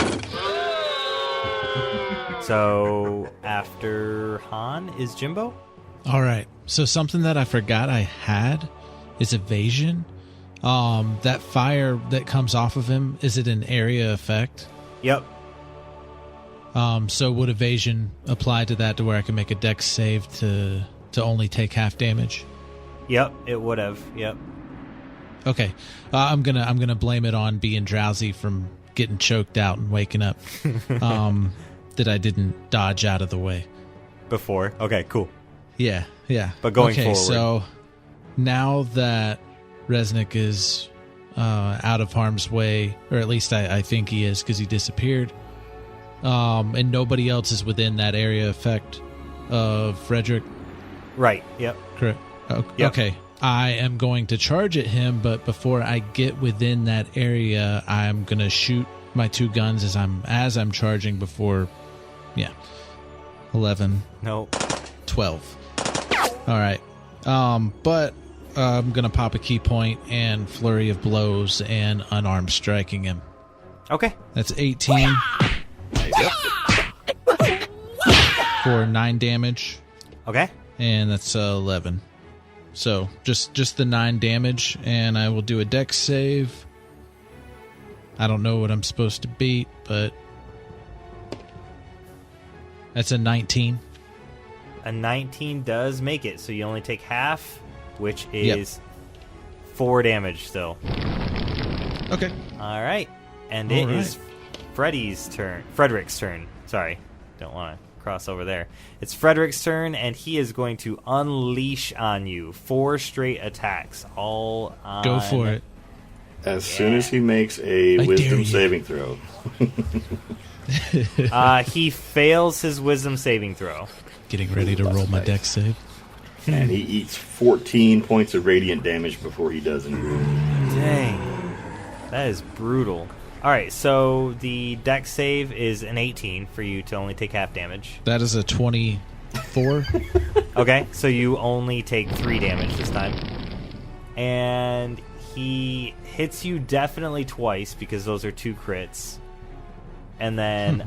So after Han is Jimbo? All right. So something that I forgot I had is evasion. That fire that comes off of him, is it an area effect? Yep. So would evasion apply to that to where I can make a dex save to only take half damage? Yep, it would have. Yep. Okay. I'm gonna blame it on being drowsy from getting choked out and waking up. That I didn't dodge out of the way. Before. Okay, cool. Yeah. But going okay, forward. So now that Reznik is out of harm's way, or at least I think he is because he disappeared, and nobody else is within that area effect of Frederick. Right, yep. Correct. Yep. Okay. I am going to charge at him, but before I get within that area, I'm going to shoot my 2 guns as I'm charging before. Yeah. 11. No. 12. All right. But I'm going to pop a key point and flurry of blows and unarmed striking him. Okay. That's 18. for 9 damage, Okay. and that's 11. So just the 9 damage, and I will do a dex save. I don't know what I'm supposed to beat, but that's a 19. A 19 does make it, so you only take half, which is 4 damage still. Okay. All right. And All it right. is Frederick's turn. Sorry. Don't want to cross over there. It's Frederick's turn, and he is going to unleash on you 4 straight attacks. All on... Go for it. As soon as he makes a I dare wisdom you. saving throw. He fails his wisdom saving throw. Getting ready to roll my dex save. And he eats 14 points of radiant damage before he does anything. Dang. That is brutal. All right, so the dex save is an 18 for you to only take half damage. That is a 24. Okay, so you only take 3 damage this time. And he hits you definitely twice because those are 2 crits. And then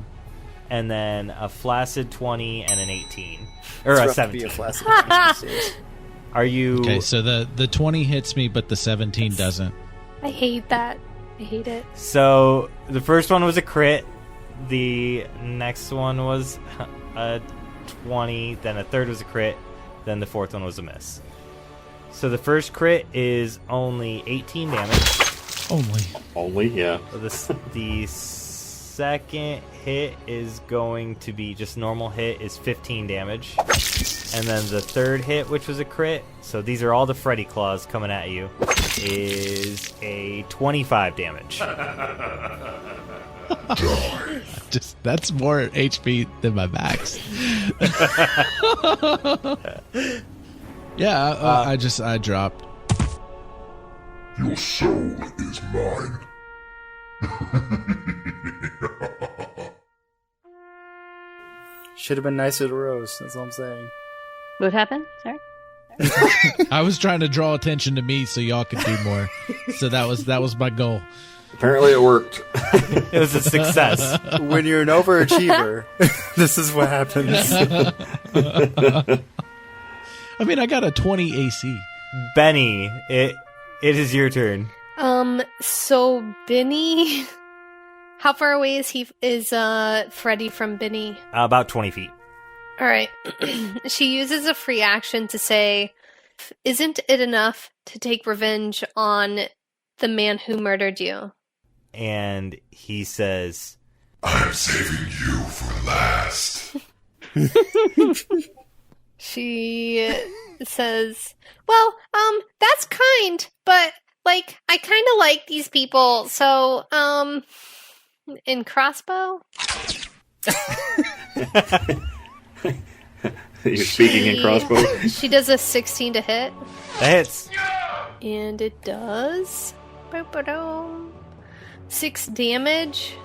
a flaccid 20 and an 18. Or It's a rough to be 17. a flaccid these days. Are you Okay, so the 20 hits me, but the 17 doesn't. I hate that. I hate it. So the first one was a crit. The next one was a 20. Then a third was a crit. Then the fourth one was a miss. So the first crit is only 18 damage. Only, yeah. So the second hit is going to be just normal hit is 15 damage. And then the third hit, which was a crit, so these are all the Freddy Claws coming at you, is a 25 damage. Just that's more HP than my max. Yeah, I dropped. Your soul is mine. Should have been nicer to Rose. That's all I'm saying. What happened? Sorry. I was trying to draw attention to me so y'all could do more. So that was my goal. Apparently it worked. It was a success. When you're an overachiever, this is what happens. I mean, I got a 20 AC. Benny, it is your turn. So Benny, how far away is Freddy from Benny? About 20 feet. All right. She uses a free action to say, "Isn't it enough to take revenge on the man who murdered you?" And he says, I'm saving you for last. She says, "Well, that's kind, but like I kind of like these people, so in crossbow." You're speaking in crossbow? She does a 16 to hit. that hits. And it does 6 damage.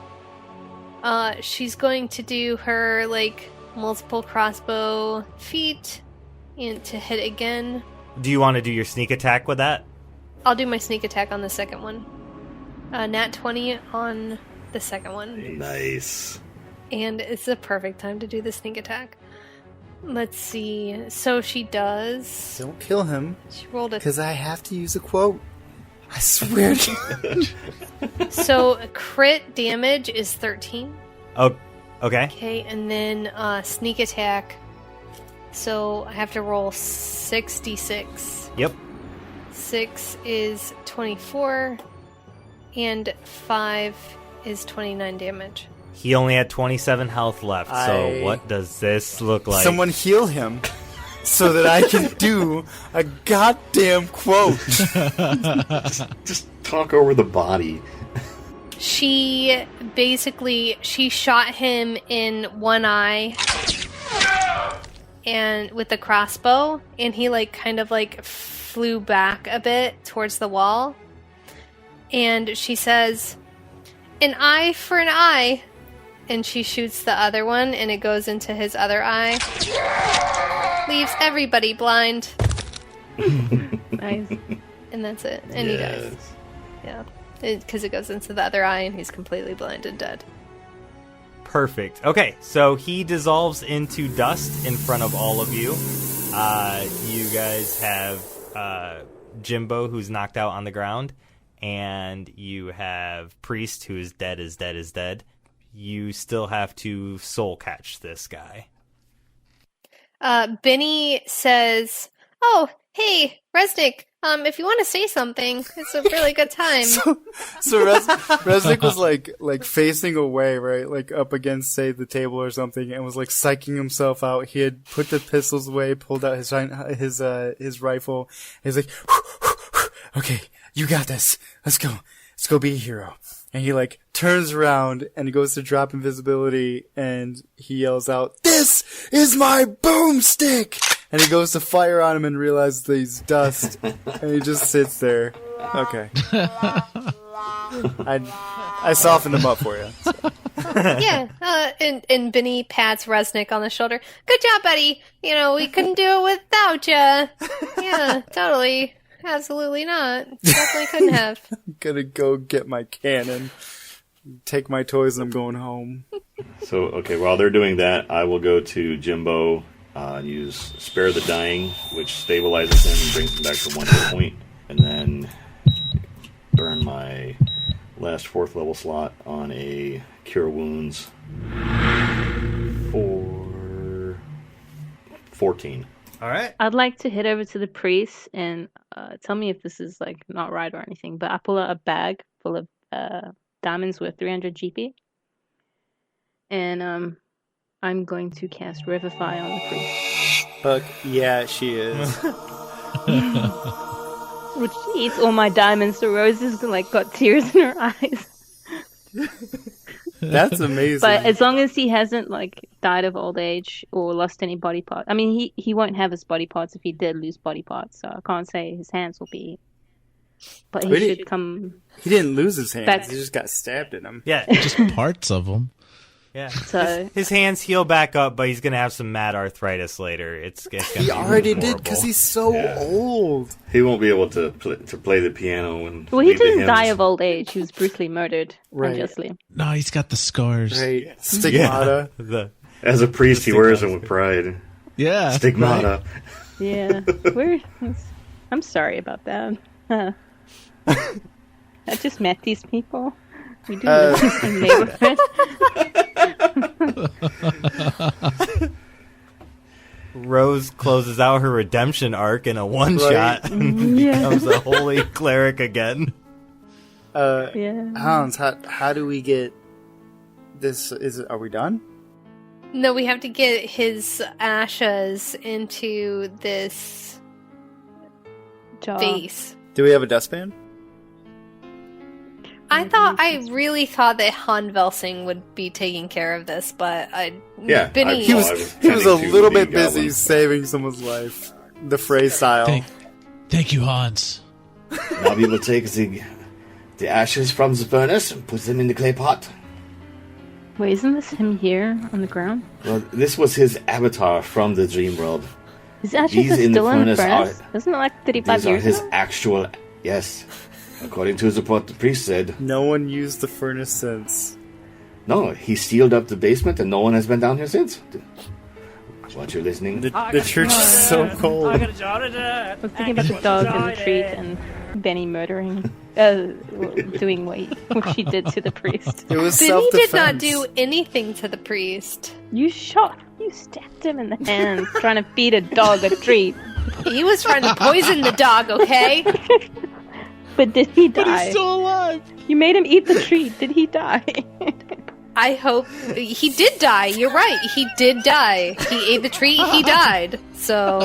She's going to do her multiple crossbow feat and to hit again. Do you want to do your sneak attack with that? I'll do my sneak attack on the second one. Nat 20 on the second one. Nice. And it's the perfect time to do the sneak attack. Let's see. So she does. Don't kill him, She rolled a. because I have to use a quote. I swear to you. So crit damage is 13. Oh, okay. Okay, and then sneak attack. So I have to roll 66. Yep. 6 is 24, and 5 is 29 damage. He only had 27 health left, so I- what does this look like? Someone heal him so that I can do a goddamn quote. Just talk over the body. She shot him in one eye and with the crossbow, and he flew back a bit towards the wall. And she says, "An eye for an eye." And she shoots the other one, and it goes into his other eye. Leaves everybody blind. Nice. And that's it. And he dies. Yeah. Because it goes into the other eye, and he's completely blind and dead. Perfect. Okay, so he dissolves into dust in front of all of you. You guys have Jimbo, who's knocked out on the ground, and you have Priest, who is dead as dead as dead. You still have to soul catch this guy. Benny says, "Oh, hey, Reznik, if you want to say something, it's a really good time." So Reznik was like facing away, right? Like up against, say, the table or something, and was like psyching himself out. He had put the pistols away, pulled out his rifle. He's like, "Okay, you got this. Let's go. Let's go be a hero." And he like turns around and he goes to drop invisibility and he yells out, "This is my boomstick!" And he goes to fire on him and realizes that he's dust. And he just sits there. Okay. I softened him up for you. So. Yeah, and Benny pats Reznik on the shoulder. "Good job, buddy. You know, we couldn't do it without you." Yeah, totally. Absolutely not. Definitely couldn't have. I'm gonna go get my cannon, take my toys, and I'm going home. So, okay, while they're doing that, I will go to Jimbo, use Spare the Dying, which stabilizes him and brings him back to 1 hit point, and then burn my last 4th level slot on a Cure Wounds for 14. All right. I'd like to head over to the priest and tell me if this is like not right or anything. But I pull out a bag full of diamonds worth 300 GP, and I'm going to cast Revivify on the priest. Fuck yeah, she is. Which she eats all my diamonds, so Rose is like got tears in her eyes. That's amazing. But as long as he hasn't like died of old age or lost any body parts, I mean, he won't have his body parts if he did lose body parts. So I can't say his hands will be. But he should come. He didn't lose his hands. back. He just got stabbed in them. Yeah. Just parts of them. Yeah. So His hands heal back up, but he's going to have some mad arthritis later. It's gonna He be already horrible. did because he's so old. He won't be able to play the piano and well, he lead the didn't hymns. die of old age. He was brutally murdered Right. unjustly. No, he's got the scars. Right. Stigmata. As a priest, he wears them with pride. Yeah. Stigmata. Yeah, I'm sorry about that. I just met these people. We do live in the same neighborhood. Rose closes out her redemption arc in a one-shot and becomes a holy cleric again. Yeah. Hans, how do we get this? Are we done? No, we have to get his ashes into this Jar. vase. Do we have a dustpan? I really thought that Han Velsing would be taking care of this, but Benny. He was a little bit busy saving someone's life. The phrase style. Thank you, Hans. Now we will take the ashes from the furnace and put them in the clay pot. Wait, isn't this him here on the ground? Well, this was his avatar from the dream world. His ashes These are in the still in the furnace furnace? Isn't it like 35 These are years his ago? actual... Yes. According to what the priest said. No one used the furnace since. No, he sealed up the basement and no one has been down here since. What, you're listening? The church is so cold. I was thinking about the dog and the treat and Benny murdering, doing what she did to the priest. It was Benny did self-defense. not do anything to the priest. You stabbed him in the hand trying to feed a dog a treat. He was trying to poison the dog, okay? But did he die? But he's still alive. You made him eat the treat. Did he die? I hope he did die. You're right. He did die. He ate the treat. He died. So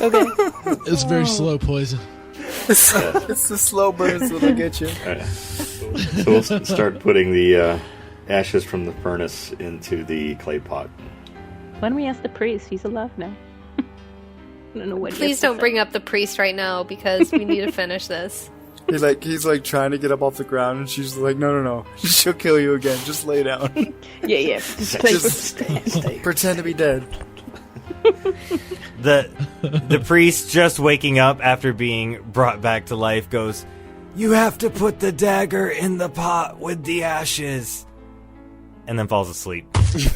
Okay. It's very slow poison. It's the slow burns that'll get you. Alright. So we'll start putting the ashes from the furnace into the clay pot. Why don't we ask the priest? He's alive now. I don't know what. please don't bring up the priest right now because we need to finish this. He's like trying to get up off the ground, and she's like, no. She'll kill you again. Just lay down. Yeah. Just pretend to be dead. The priest, just waking up after being brought back to life, goes, You have to put the dagger in the pot with the ashes. And then falls asleep.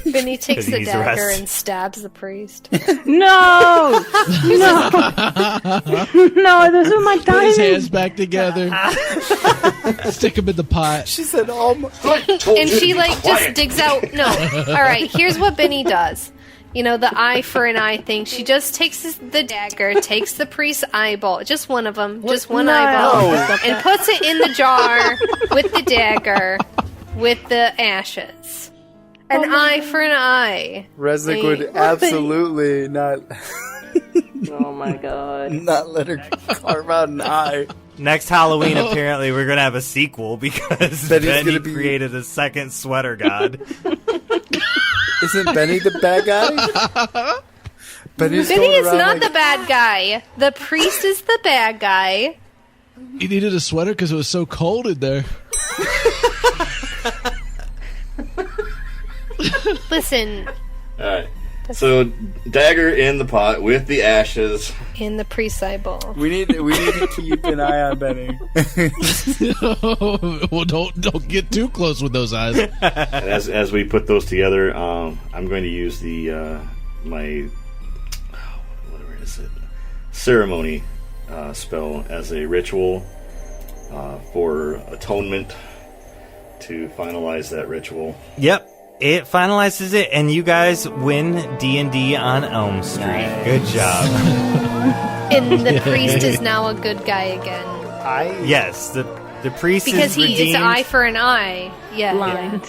Benny takes 'Cause he the needs to dagger rest. and stabs the priest. No! No! No, those are my Put his hands diamonds. back together. Stick him in the pot. She said, "Oh my." And she just digs out. No, all right. Here's what Benny does. You know, the eye for an eye thing. She just takes the dagger, takes the priest's eyeball, just one of them, just one eyeball, and puts it in the jar with the dagger, with the ashes. An eye for an eye. Reznik would absolutely not Oh my god. not let her carve out an eye. Next Halloween, apparently, we're going to have a sequel because Benny's Benny gonna be- created a second sweater god. Isn't Benny the bad guy? Benny is not the bad guy. The priest is the bad guy. He needed a sweater because it was so cold in there. Listen, All right. So dagger in the pot with the ashes. in the priest's eyeball. We need to keep an eye on Benny. Well, don't get too close with those eyes. And as we put those together, I'm going to use the my whatever is it ceremony spell as a ritual for atonement to finalize that ritual. Yep. It finalizes it, and you guys win D&D on Elm Street. Good job. And the priest is now a good guy again. Yes, the priest Because is redeemed. it's eye for an eye. Yeah. Blind.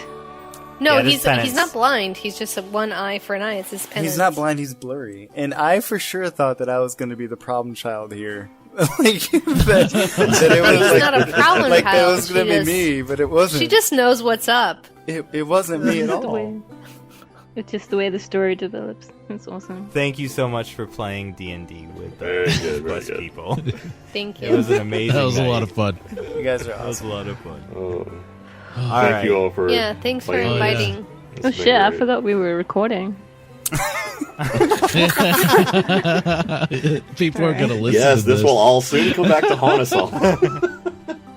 No, Yeah, this he's penance. not blind. He's just a one eye for an eye. It's his penance. He's not blind, he's blurry. And I for sure thought that I was going to be the problem child here. Like, that it was He's like, not a problem like that child. was going to be me, but it wasn't. She just knows what's up. It wasn't me at The all. way- It's just the way the story develops. It's awesome. Thank you so much for playing D&D with Very good, very us good. people. Thank It you. was an amazing That was a night. lot of fun. You guys are That was awesome. a lot of fun. Oh, All thank right. you all for Yeah, thanks for playing. inviting. It's Oh been shit, I great. forgot we were recording. People are going to listen Yes, to this will all soon come back to haunt us all.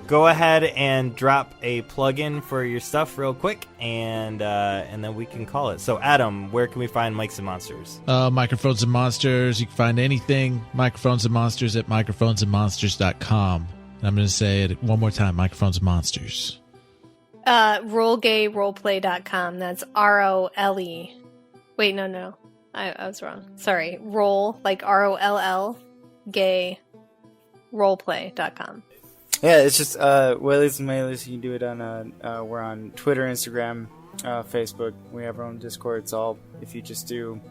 Go ahead and drop a plug-in for your stuff real quick, and then we can call it. So, Adam, where can we find Mics and Monsters? Microphones and Monsters. You can find anything. Microphones and Monsters at microphonesandmonsters.com. And I'm going to say it one more time. Microphones and Monsters. RollGayRoleplay.com. That's ROLE. Wait, no. I was wrong. Sorry. Roll, like ROLL, gay, roleplay.com. Yeah, it's just Whaley's and Mailers. You can do it on we're on Twitter, Instagram, Facebook. We have our own Discord. It's all, if you just do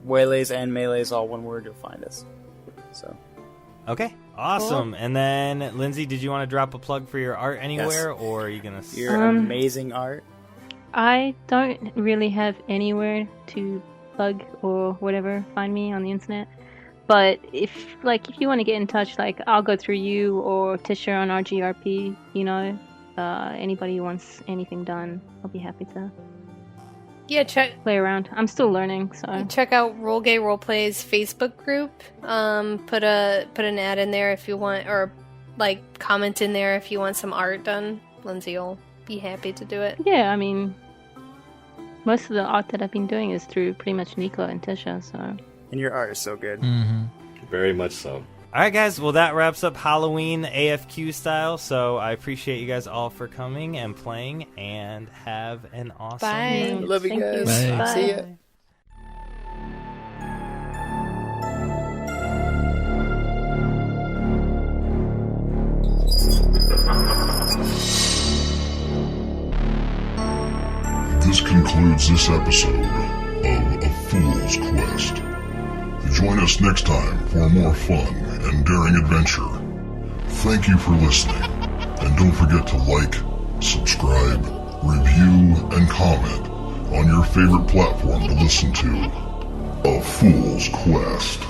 Whaley's and Melee's, all one word, you'll find us. So Okay, awesome. Cool. And then, Lindsay, did you want to drop a plug for your art anywhere, Yes. or are you going to... Your amazing art. I don't really have anywhere to plug or whatever. Find me on the internet. But if you want to get in touch, I'll go through you or Tisha on RGRP. Anybody who wants anything done, I'll be happy to. Yeah, play around. I'm still learning, so check out Roll Gay Roleplay's Facebook group. Put an ad in there if you want, or comment in there if you want some art done. Lindsay will be happy to do it. Yeah, I mean, most of the art that I've been doing is through pretty much Nico and Tisha, so. And your art is so good. Mm-hmm. Very much so. All right, guys. Well, that wraps up Halloween AFQ style. So I appreciate you guys all for coming and playing, and have an awesome Bye. night. Love you Thank guys. you. Bye. See ya. This concludes this episode of A Fool's Quest. Join us next time for a more fun and daring adventure. Thank you for listening, and don't forget to like, subscribe, review, and comment on your favorite platform to listen to A Fool's Quest.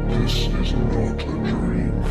This is not a dream.